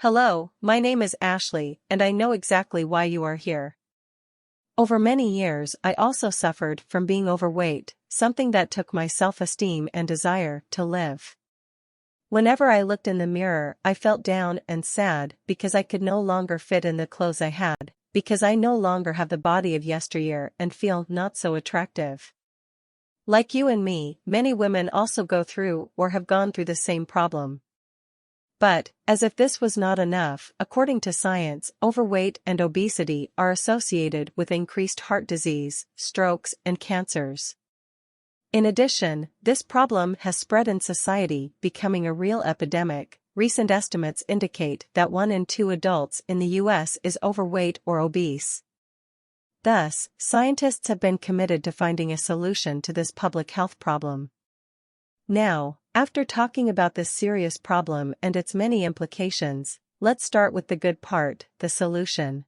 Hello, my name is Ashley, and I know exactly why you are here. Over many years, I also suffered from being overweight, something that took my self-esteem and desire to live. Whenever I looked in the mirror, I felt down and sad because I could no longer fit in the clothes I had, because I no longer have the body of yesteryear and feel not so attractive. Like you and me, many women also go through or have gone through the same problem. But, as if this was not enough, according to science, overweight and obesity are associated with increased heart disease, strokes, and cancers. In addition, this problem has spread in society, becoming a real epidemic. Recent estimates indicate that 1 in 2 adults in the US is overweight or obese. Thus, scientists have been committed to finding a solution to this public health problem. Now, after talking about this serious problem and its many implications, let's start with the good part, the solution.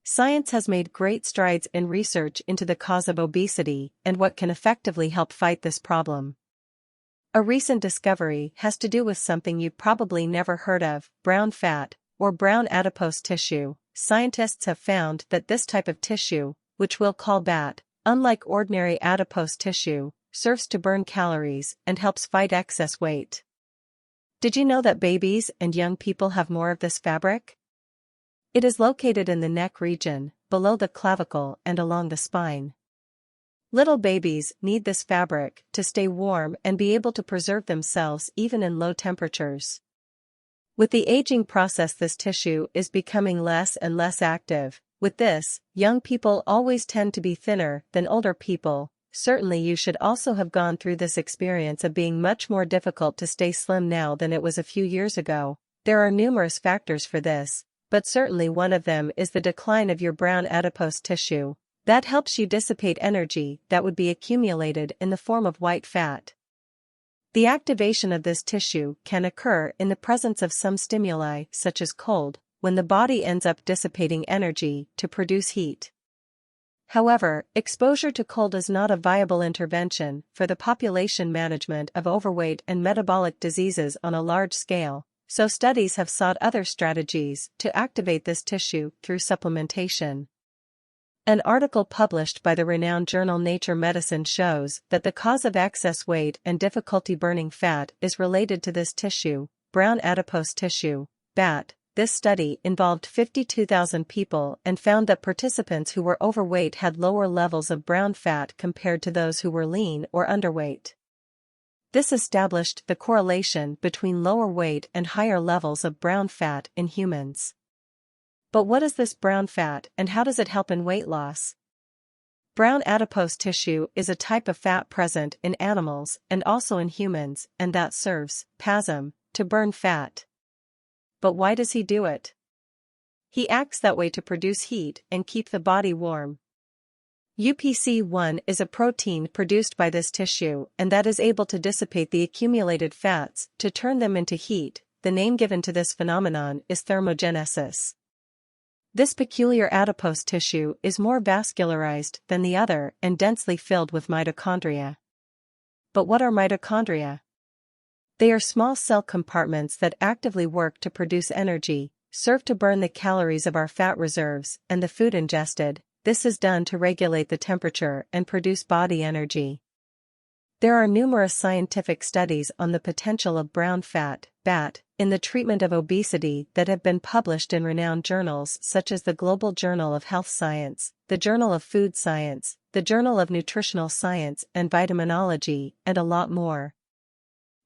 Science has made great strides in research into the cause of obesity and what can effectively help fight this problem. A recent discovery has to do with something you've probably never heard of, brown fat, or brown adipose tissue. Scientists have found that this type of tissue, which we'll call BAT, unlike ordinary adipose tissue, serves to burn calories and helps fight excess weight. Did you know that babies and young people have more of this fabric? It is located in the neck region, below the clavicle and along the spine. Little babies need this fabric to stay warm and be able to preserve themselves even in low temperatures. With the aging process, this tissue is becoming less and less active. With this, young people always tend to be thinner than older people. Certainly you should also have gone through this experience of being much more difficult to stay slim now than it was a few years ago. There are numerous factors for this, but certainly one of them is the decline of your brown adipose tissue. That helps you dissipate energy that would be accumulated in the form of white fat. The activation of this tissue can occur in the presence of some stimuli such as cold, when the body ends up dissipating energy to produce heat. However, exposure to cold is not a viable intervention for the population management of overweight and metabolic diseases on a large scale, so studies have sought other strategies to activate this tissue through supplementation. An article published by the renowned journal Nature Medicine shows that the cause of excess weight and difficulty burning fat is related to this tissue, brown adipose tissue, BAT. This study involved 52,000 people and found that participants who were overweight had lower levels of brown fat compared to those who were lean or underweight. This established the correlation between lower weight and higher levels of brown fat in humans. But what is this brown fat and how does it help in weight loss? Brown adipose tissue is a type of fat present in animals and also in humans, and that serves, PASM, to burn fat. But why does he do it? He acts that way to produce heat and keep the body warm. UPC1 is a protein produced by this tissue and that is able to dissipate the accumulated fats to turn them into heat. The name given to this phenomenon is thermogenesis. This peculiar adipose tissue is more vascularized than the other and densely filled with mitochondria. But what are mitochondria? They are small cell compartments that actively work to produce energy, serve to burn the calories of our fat reserves and the food ingested. This is done to regulate the temperature and produce body energy. There are numerous scientific studies on the potential of brown fat, BAT, in the treatment of obesity that have been published in renowned journals such as the Global Journal of Health Science, the Journal of Food Science, the Journal of Nutritional Science and Vitaminology, and a lot more.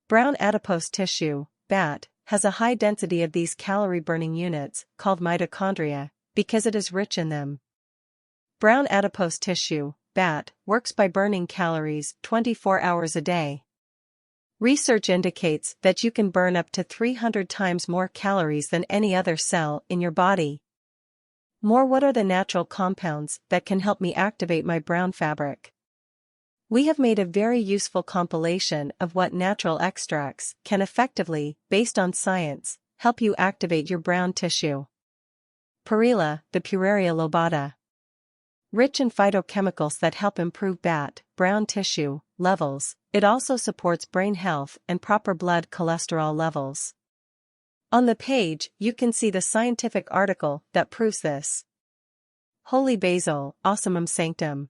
Brown adipose tissue, BAT, has a high density of these calorie-burning units, called mitochondria, because it is rich in them. Brown adipose tissue, BAT, works by burning calories 24 hours a day. Research indicates that you can burn up to 300 times more calories than any other cell in your body. What are the natural compounds that can help me activate my brown fabric? We have made a very useful compilation of what natural extracts can effectively, based on science, help you activate your brown tissue. Perilla, the Pueraria lobata. Rich in phytochemicals that help improve BAT, brown tissue, levels, it also supports brain health and proper blood cholesterol levels. On the page, you can see the scientific article that proves this. Holy basil, Ocimum sanctum.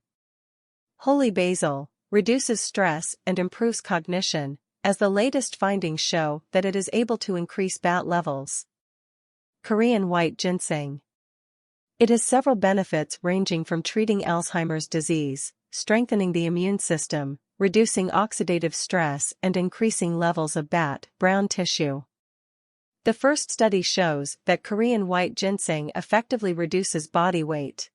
Holy basil reduces stress and improves cognition, as the latest findings show that it is able to increase BAT levels. Korean white ginseng. It has several benefits ranging from treating Alzheimer's disease, strengthening the immune system, reducing oxidative stress and increasing levels of BAT, brown tissue. The first study shows that Korean white ginseng effectively reduces body weight.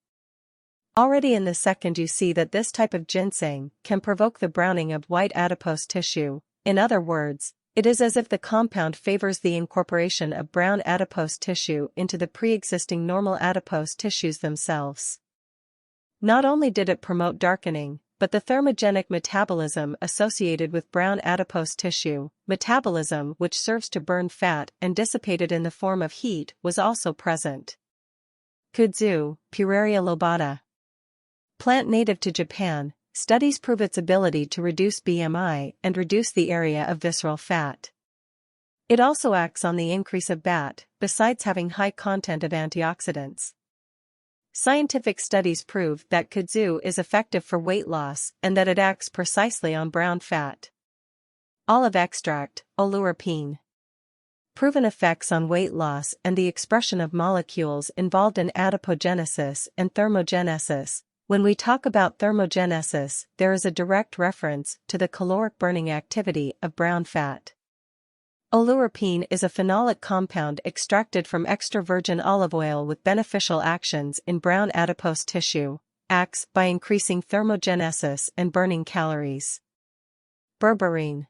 Already in the second you see that this type of ginseng can provoke the browning of white adipose tissue. In other words, it is as if the compound favors the incorporation of brown adipose tissue into the pre-existing normal adipose tissues themselves. Not only did it promote darkening, but the thermogenic metabolism associated with brown adipose tissue, metabolism which serves to burn fat and dissipate it in the form of heat, was also present. Kudzu, Pueraria lobata. Plant native to Japan, studies prove its ability to reduce BMI and reduce the area of visceral fat. It also acts on the increase of BAT, besides having high content of antioxidants. Scientific studies prove that kudzu is effective for weight loss and that it acts precisely on brown fat. Olive extract, oleuropein. Proven effects on weight loss and the expression of molecules involved in adipogenesis and thermogenesis. When we talk about thermogenesis, there is a direct reference to the caloric burning activity of brown fat. Oleuropein is a phenolic compound extracted from extra virgin olive oil with beneficial actions in brown adipose tissue, acts by increasing thermogenesis and burning calories. Berberine.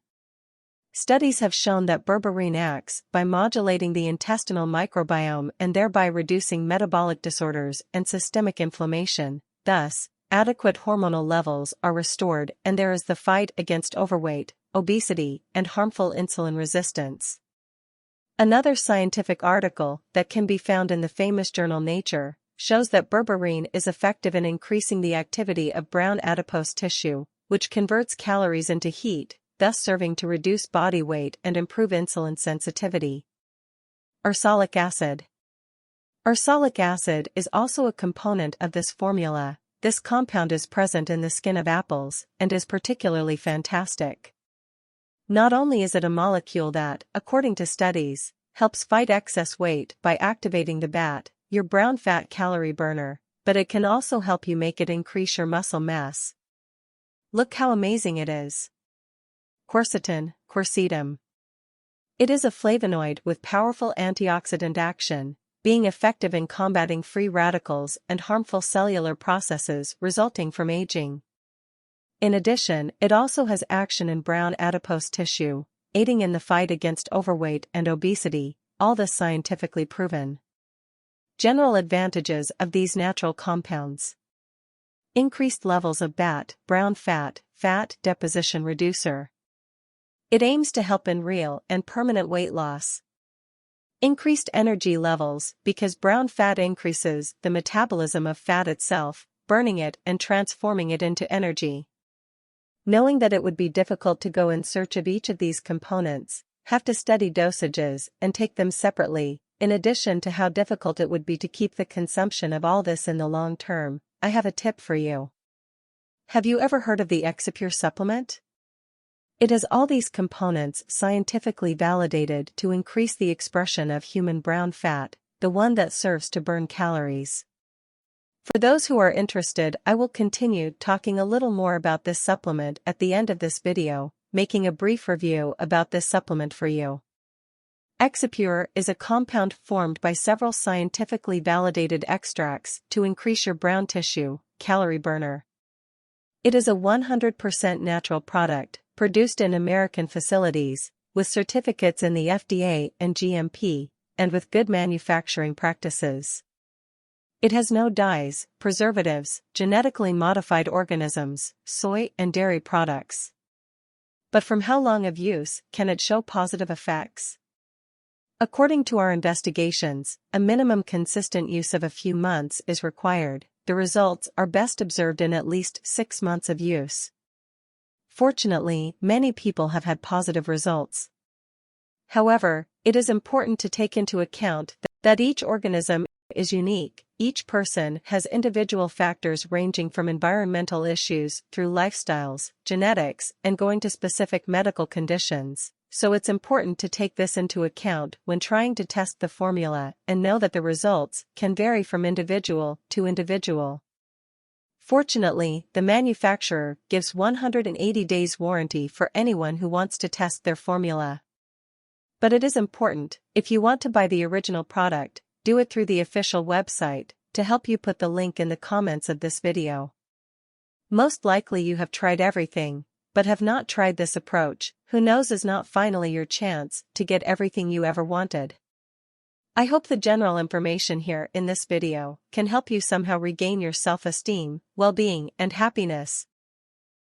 Studies have shown that berberine acts by modulating the intestinal microbiome and thereby reducing metabolic disorders and systemic inflammation. Thus, adequate hormonal levels are restored and there is the fight against overweight, obesity, and harmful insulin resistance. Another scientific article that can be found in the famous journal Nature shows that berberine is effective in increasing the activity of brown adipose tissue, which converts calories into heat, thus serving to reduce body weight and improve insulin sensitivity. Ursolic acid. Ursolic acid is also a component of this formula. This compound is present in the skin of apples and is particularly fantastic. Not only is it a molecule that, according to studies, helps fight excess weight by activating the BAT, your brown fat calorie burner, but it can also help you make it increase your muscle mass. Look how amazing it is. Quercetin, quercetum. It is a flavonoid with powerful antioxidant action, being effective in combating free radicals and harmful cellular processes resulting from aging. In addition, it also has action in brown adipose tissue, aiding in the fight against overweight and obesity, all this scientifically proven. General advantages of these natural compounds. Increased levels of BAT, brown fat, fat deposition reducer. It aims to help in real and permanent weight loss. Increased energy levels because brown fat increases the metabolism of fat itself, burning it and transforming it into energy. Knowing that it would be difficult to go in search of each of these components, have to study dosages and take them separately, in addition to how difficult it would be to keep the consumption of all this in the long term, I have a tip for you. Have you ever heard of the Exipure supplement? It has all these components scientifically validated to increase the expression of human brown fat, the one that serves to burn calories. For those who are interested, I will continue talking a little more about this supplement at the end of this video, making a brief review about this supplement for you. Exipure is a compound formed by several scientifically validated extracts to increase your brown tissue, calorie burner. It is a 100% natural product, produced in American facilities, with certificates in the FDA and GMP, and with good manufacturing practices. It has no dyes, preservatives, genetically modified organisms, soy and dairy products. But from how long of use can it show positive effects? According to our investigations, a minimum consistent use of a few months is required. The results are best observed in at least 6 months of use. Fortunately, many people have had positive results. However, It is important to take into account that each organism is unique. Each person has individual factors ranging from environmental issues through lifestyles, genetics, and going to specific medical conditions. So it's important to take this into account when trying to test the formula and know that the results can vary from individual to individual. Fortunately, the manufacturer gives 180 days warranty for anyone who wants to test their formula. But it is important, if you want to buy the original product, do it through the official website. To help you, put the link in the comments of this video. Most likely you have tried everything, but have not tried this approach. Who knows, is not finally your chance to get everything you ever wanted. I hope the general information here in this video can help you somehow regain your self-esteem, well-being, and happiness.